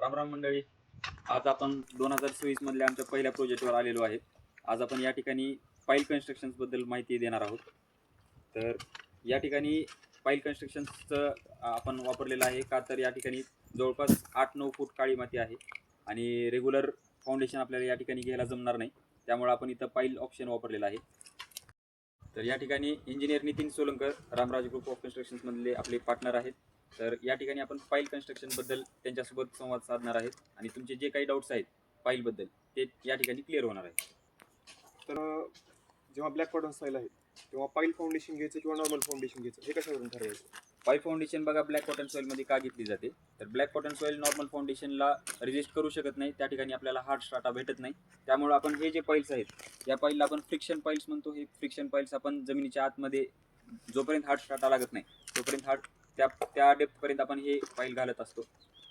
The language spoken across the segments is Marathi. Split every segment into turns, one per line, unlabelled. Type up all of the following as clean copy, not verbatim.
रामराम मंडळी, आज आपण 2026 मधल्या आमच्या पहिल्या प्रोजेक्टवर आलेलो आहे. आज आपण या ठिकाणी पाईल कन्स्ट्रक्शन्स बद्दल माहिती देणार आहोत. तर या ठिकाणी पाईल कन्स्ट्रक्शन्सचं आपण वापरलेलं आहे का, तर या ठिकाणी जवळपास 8-9 फूट काळी माती आहे आणि रेग्युलर फाउंडेशन आपल्याला या ठिकाणी घ्यायला जमणार नाही, त्यामुळे आपण इथं पाईल ऑप्शन वापरलेला आहे. तर या ठिकाणी engineer Nitin Solankar Ramraj group of कन्स्ट्रक्शन्समधले आपले पार्टनर आहेत. तर या ठिकाणी आपण पाईल कन्स्ट्रक्शनबद्दल त्यांच्यासोबत संवाद साधणार आहेत आणि तुमचे जे काही डाऊट्स आहेत पाईलबद्दल ते या ठिकाणी क्लिअर होणार आहेत.
तर जेव्हा ब्लॅक कॉटन स्टाईल आहे तेव्हा पाईल फाउंडेशन घ्यायचं किंवा नॉर्मल फाउंडेशन घ्यायचं हे कशावरून ठरवायचं?
पाईल फाउंडेशन बघा ब्लॅक कॉटन सॉईलमध्ये का घेतली जाते, तर ब्लॅक कॉटन सॉईल नॉर्मल फाउंडेशनला रेजिस्ट करू शकत नाही, त्या ठिकाणी आपल्याला हार्ड स्ट्राटा भेटत नाही. त्यामुळे आपण हे जे पाईल्स आहेत या पाईलला आपण फ्रिक्शन पाईल्स म्हणतो. हे फ्रिक्शन पाईल्स आपण जमिनीच्या आतमध्ये जोपर्यंत हार्ड स्ट्राटा लागत नाही तोपर्यंत त्या डेप्थपर्यंत आपण हे पाईल घालत असतो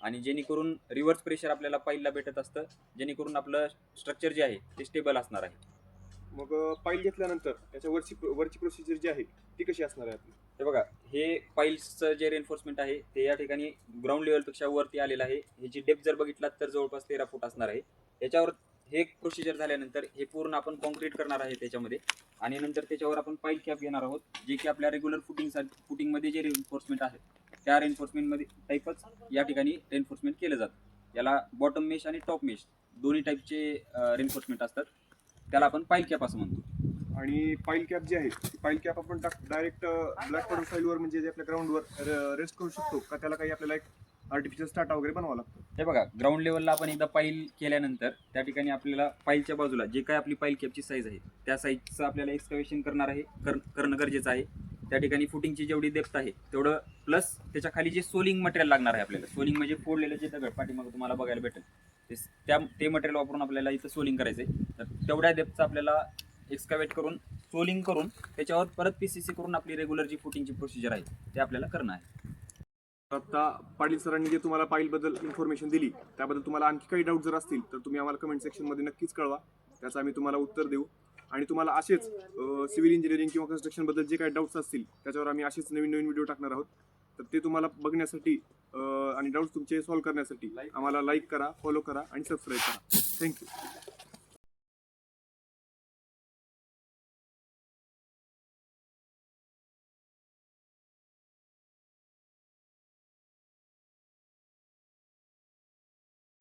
आणि जेणेकरून रिव्हर्स प्रेशर आपल्याला पाईलला भेटत असतं, जेणेकरून आपलं स्ट्रक्चर जे आहे ते स्टेबल असणार आहे.
मग पाईल घेतल्यानंतर त्याच्या वरची प्रोसिजर जी आहे ती कशी असणार आहे आपली?
हे बघा, हे पाईल्सचं जे रेन्फोर्समेंट आहे ते या ठिकाणी ग्राउंड लेवलपेक्षा वरती आलेलं आहे. ह्याची डेप्थ जर बघितलात तर जवळपास 13 फूट असणार आहे. याच्यावर हे प्रोसिजर झाल्यानंतर हे पूर्ण आपण कॉन्क्रीट करणार आहे त्याच्यामध्ये आणि नंतर त्याच्यावर आपण पाईल कॅप घेणार आहोत, जे की आपल्या रेग्युलर फुटिंगमध्ये जे रेन्फोर्समेंट आहे त्या रेन्फोर्समेंटमध्ये टाईपच या ठिकाणी रेन्फोर्समेंट केलं जातं. याला बॉटम मेश आणि टॉप मेश दोन्ही टाईपचे रेन्फोर्समेंट असतात, त्याला आपण पाईल कॅप असं म्हणतो.
आणि पाईल कॅप जी आहे ती पाईल कॅप आपण डायरेक्ट ब्लॅक कॉटन स्टाईलवर म्हणजे जे आपल्या ग्राउंडवर रेस्ट करू शकतो का, त्याला काही आपल्याला एक आर्टिफिशियल स्टार्टा वगैरे बनवावं लागतं?
हे बघा, ग्राउंड लेवलला आपण एकदा पाईल केल्यानंतर त्या ठिकाणी आपल्याला पाईलच्या बाजूला जे काय आपली पाईल कॅपची साईज आहे त्या साईजचं आपल्याला एक्सकॅव्हेशन करणं गरजेचं आहे. त्या ठिकाणी फुटिंगची जेवढी डेप्थ आहे तेवढं प्लस त्याच्या खाली जे सोलिंग मटेरियल लागणार आहे आपल्याला, सोलिंग म्हणजे फोडलेलं जे दगड पाठीमागं तुम्हाला बघायला भेटेल ते मटेरियल वापरून आपल्याला इथं सोलिंग करायचं आहे. तर तेवढ्या डेप्थचं आपल्याला एक्सकॅव्हेट करून सोलिंग करून त्याच्यावर परत PCC करून आपली रेग्युलर जी फुटिंगची प्रोसिजर आहे ते आपल्याला करणं आहे.
आता पाटील सरांनी जे तुम्हाला पाईलबद्दल इन्फॉर्मेशन दिली त्याबद्दल तुम्हाला आणखी काही डाऊट जर असतील तर तुम्ही आम्हाला कमेंट सेक्शनमध्ये नक्कीच कळवा, त्याचं आम्ही तुम्हाला उत्तर देऊ. आणि तुम्हाला असेच सिव्हिल इंजिनिअरिंग किंवा कन्स्ट्रक्शनबद्दल जे काही डाऊट्स असतील त्याच्यावर आम्ही असेच नवीन नवीन व्हिडिओ टाकणार आहोत. तर ते तुम्हाला बघण्यासाठी आणि डाऊट्स तुमचे सॉल्व्ह करण्यासाठी आम्हाला लाईक करा, फॉलो करा आणि सबस्क्राईब करा. थँक्यू.